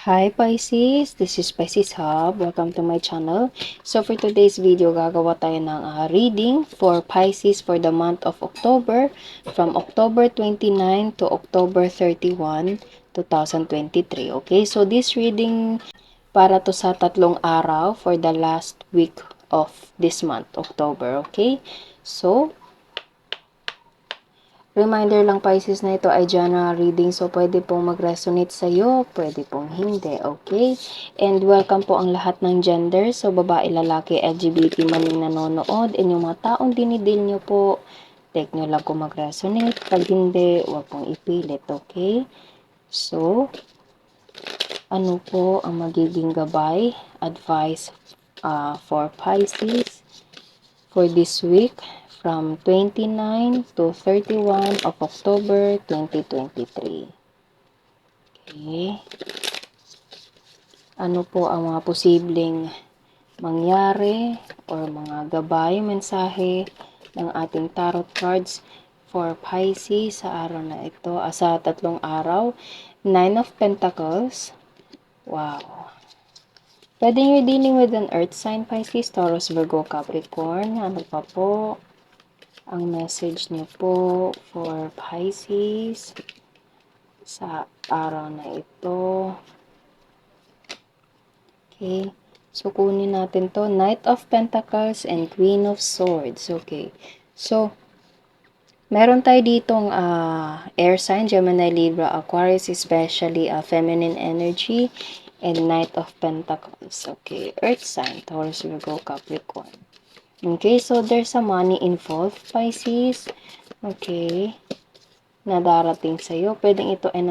Hi Pisces, this is Pisces Hub. Welcome to my channel. So for today's video, gagawa tayo ng reading for Pisces for the month of October from October 29 to October 31, 2023. Okay, so this reading para to sa tatlong araw for the last week of this month, October. Okay, so reminder lang Pisces na ito ay general reading, so pwede pong mag-resonate sa'yo, pwede pong hindi, okay? And welcome po ang lahat ng gender, so babae, lalaki, LGBT man yung nanonood, and yung mga taong dinidil nyo po, take nyo lang kung mag-resonate, pag hindi, huwag pong ipilit, okay? So, ano po ang magiging gabay, advice for Pisces for this week? From 29 to 31 of October 2023. Okay. Ano po ang mga posibleng mangyari or mga gabay, mensahe ng ating tarot cards for Pisces sa araw na ito, sa tatlong araw? Nine of Pentacles. Wow. Pwede nyo dealing with an earth sign, Pisces, Taurus, Virgo, Capricorn. Ano pa po ang message niyo po for Pisces sa araw na ito? Okay. So, kunin natin to. Knight of Pentacles and Queen of Swords. Okay. So, meron tayo ditong air sign, Gemini, Libra, Aquarius, especially feminine energy, and Knight of Pentacles. Okay. Earth sign, Taurus, Virgo, Capricorn. Okay, so there's a money involved, Pisces. Okay. Na darating sa'yo. Pwedeng ito ay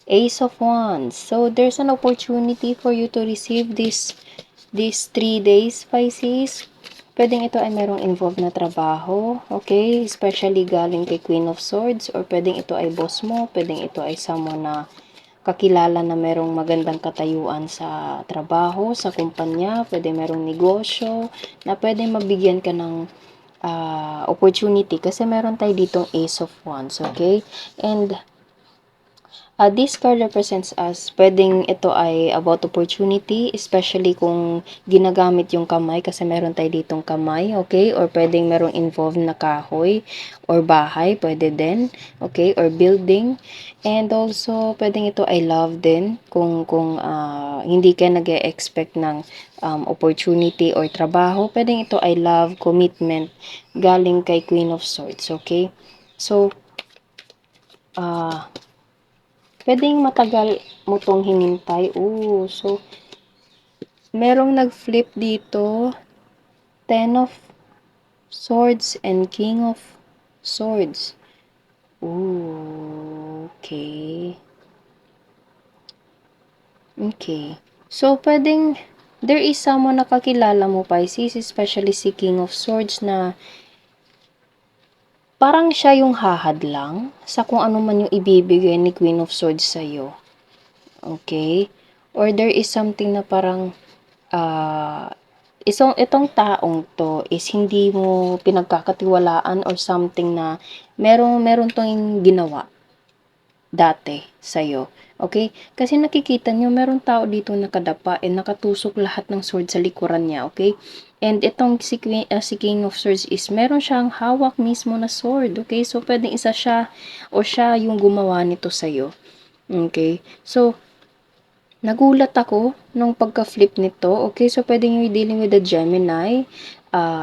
Ace of Wands. So, there's an opportunity for you to receive these 3 days, Pisces. Pwedeng ito ay merong involved na trabaho. Okay? Especially galing kay Queen of Swords. Or pwedeng ito ay boss mo. Pwedeng ito ay someone na kakilala na merong magandang katayuan sa trabaho, sa kumpanya, pwede merong negosyo, na pwede mabigyan ka ng opportunity kasi meron tayo ditong Ace of Wands, okay? And this card represents us, pwedeng ito ay about opportunity, especially kung ginagamit yung kamay, kasi meron tayo ditong kamay, okay? Or pwedeng merong involved na kahoy, or bahay, pwede din, okay? Or building. And also, pwedeng ito ay love din, kung hindi ka nag-expect ng opportunity or trabaho, pwedeng ito ay love, commitment, galing kay Queen of Swords, okay? So, pwedeng matagal mo tong hinintay. So, merong nag-flip dito. Ten of Swords and King of Swords. Okay. Okay. So, pwedeng there is someone na kakilala mo, Pisces, especially si King of Swords, na parang siya yung hahadlang sa kung ano man yung ibibigay ni Queen of Swords sa'yo. Okay? Or there is something na parang itong taong to is hindi mo pinagkakatiwalaan or something na meron tong ginawa dati sa'yo. Okay? Kasi nakikita nyo, meron tao dito nakadapa and nakatusok lahat ng sword sa likuran niya. Okay? And itong si King of Swords is meron siyang hawak mismo na sword. Okay? So, pwedeng isa siya o siya yung gumawa nito sa'yo. Okay? So, nagulat ako nung pagka-flip nito. Okay, so pwede nyo dealing with the Gemini,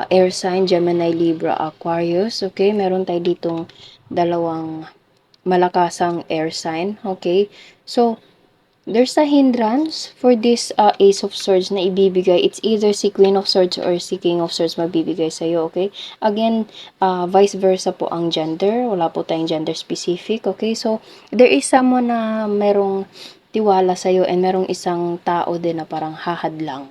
air sign, Gemini, Libra, Aquarius. Okay, meron tayo ditong dalawang malakasang air sign. Okay, so there's a hindrance for this Ace of Swords na ibibigay. It's either si Queen of Swords or si King of Swords magbibigay sa'yo, okay? Again, vice versa po ang gender. Wala po tayong gender specific, okay? So, there is someone na merong tiwala sa'yo and merong isang tao din na parang hahadlang.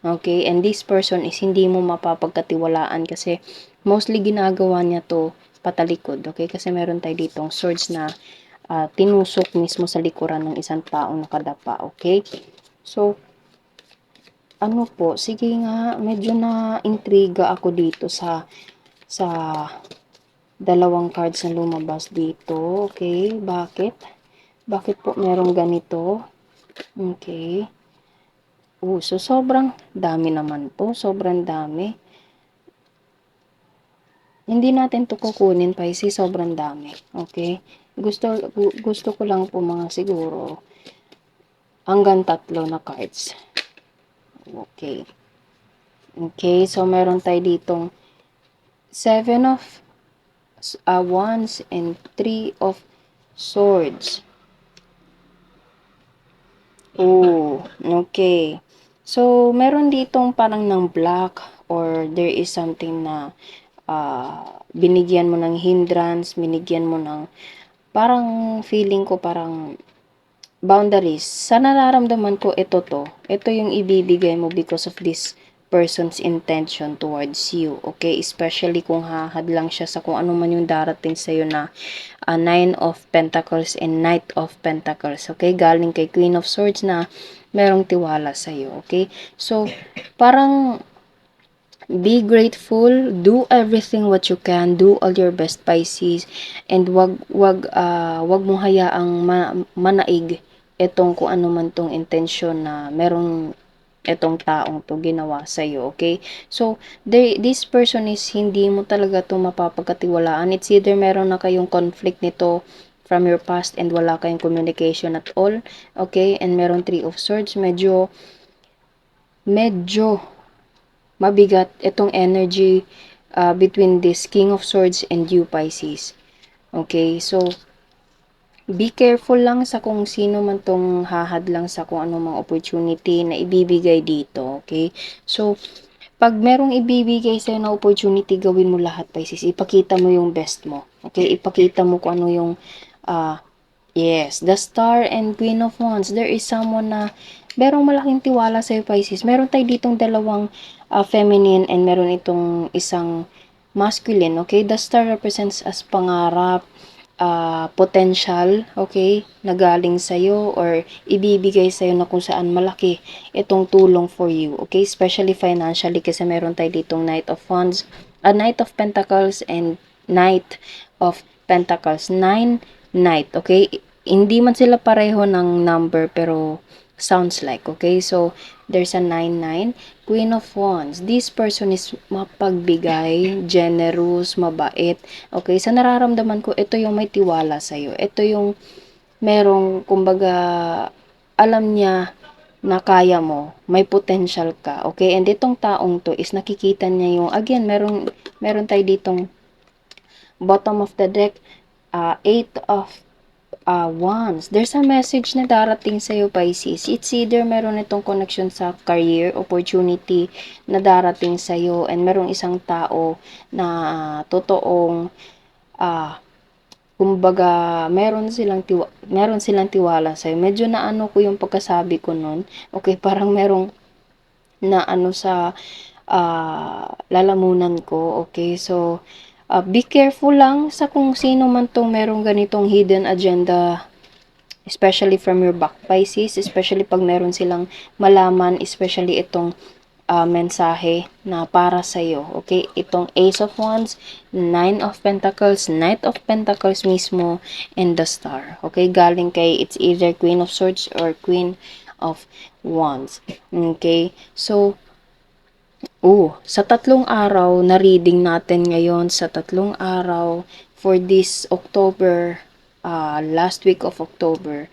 Okay? And this person is hindi mo mapapagkatiwalaan kasi mostly ginagawa niya to patalikod, okay? Kasi meron tayo ditong swords na tinusok mismo sa likuran ng isang taong nakadapa, okay? So, ano po, sige nga, medyo na-intriga ako dito sa dalawang cards na lumabas dito, okay? Bakit? Bakit po merong ganito? Okay. So sobrang dami naman po, sobrang dami. Hindi natin 'to kukunin Pisces, sobrang dami, okay? Gusto ko lang po mga siguro hanggang 3 na cards. Okay. Okay, so meron tayo ditong 7 of Wands and 3 of Swords. Okay. So, meron ditong parang ng black or there is something na binigyan mo ng hindrance, binigyan mo ng parang feeling ko parang boundaries. Sa nararamdaman ko, ito yung ibibigay mo because of this person's intention towards you. Okay? Especially kung hahad lang siya sa kung ano man yung darating sa'yo na Nine of Pentacles and Knight of Pentacles. Okay? Galing kay Queen of Swords na merong tiwala sa'yo. Okay? So, parang be grateful, do everything what you can, do all your best Pisces, and wag mo hayaang manaig etong kung ano man tong intensyon na merong etong taong to ginawa sa iyo, okay? So, this person is hindi mo talaga to mapapagkatiwalaan. It's either meron na kayong conflict nito from your past and wala kayong communication at all, okay? And meron 3 of Swords, medyo mabigat itong energy between this King of Swords and you, Pisces. Okay, so be careful lang sa kung sino man tong hahad lang sa kung ano mga opportunity na ibibigay dito, okay? So, pag merong ibibigay sa'yo na opportunity, gawin mo lahat, Pisces. Ipakita mo yung best mo, okay? Ipakita mo kung ano yung uh, yes, the Star and Queen of Wands. There is someone na merong malaking tiwala sa'yo, Pisces. Meron tayo ditong dalawang feminine and meron itong isang masculine, okay? The Star represents as pangarap, potential, okay, na galing sa'yo or ibibigay sa'yo na kung saan malaki itong tulong for you, okay, especially financially kasi meron tayo ditong Knight of Wands, Knight of Pentacles and Knight of Pentacles, 9 Knight, okay, hindi man sila pareho ng number pero sounds like, okay, so there's a 9-9, Queen of Wands. This person is mapagbigay, generous, mabait. Okay, sa nararamdaman ko, ito yung may tiwala sa'yo. Ito yung merong, kumbaga, alam niya na kaya mo, may potential ka. Okay, and itong taong to is nakikita niya yung, again, meron tayo ditong bottom of the deck, 8 of Wands. There's a message na darating sa'yo, Pisces. It's either meron itong connection sa career, opportunity na darating sa'yo, and merong isang tao na totoong, kumbaga, meron silang tiwala sa'yo. Medyo na ano ko yung pagkasabi ko nun. Okay, parang merong na ano sa lalamunan ko. Okay, so, be careful lang sa kung sino man tong merong ganitong hidden agenda, especially from your back, Pisces, especially pag meron silang malaman, especially itong mensahe na para sa'yo, okay? Itong Ace of Wands, 9 of Pentacles, Knight of Pentacles mismo, and the Star, okay? Galing kay, it's either Queen of Swords or Queen of Wands, okay? So, sa 3 araw na reading natin ngayon, sa 3 araw for this October, last week of October,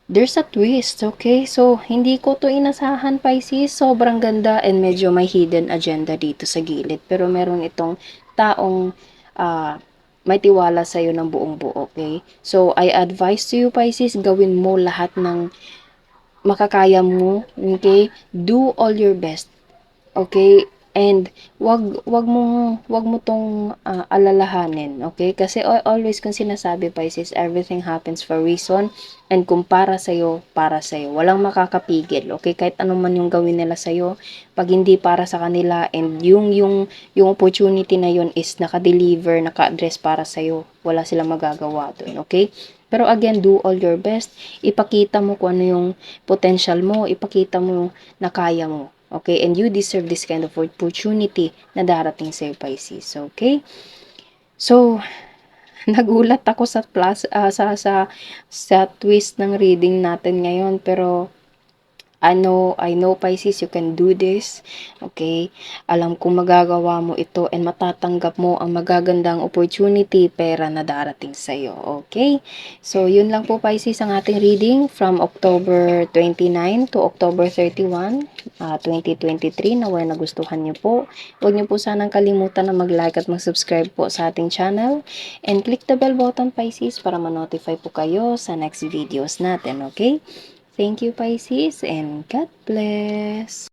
there's a twist, okay? So, hindi ko to inasahan, Pisces. Sobrang ganda and medyo may hidden agenda dito sa gilid. Pero meron itong taong may tiwala sa'yo ng buong buo, okay? So, I advise to you, Pisces, gawin mo lahat ng makakaya mo, okay? Do all your best. Okay? And wag mo tong alalahanin, okay? Kasi always kung sinasabi, Pisces, everything happens for reason, and kung para sa'yo, walang makakapigil, okay? Kahit ano man yung gawin nila sa'yo, pag hindi para sa kanila and yung opportunity na yun is naka-deliver, naka-address para sa'yo, wala silang magagawa dun, okay? Pero again, do all your best. Ipakita mo kung ano yung potential mo, ipakita mo na kaya mo. Okay? And you deserve this kind of opportunity na darating sa'yo, Pisces. Okay? So, Nagulat ako sa sa twist ng reading natin ngayon, pero I know Pisces, you can do this. Okay? Alam kong magagawa mo ito and matatanggap mo ang magagandang opportunity, pera na darating sa'yo. Okay? So, yun lang po Pisces ang ating reading from October 29 to October 31, 2023. Naway nagustuhan niyo po. Huwag niyo po sanang kalimutan na mag-like at mag-subscribe po sa ating channel. And click the bell button Pisces para ma-notify po kayo sa next videos natin. Okay? Thank you, Pisces, and God bless.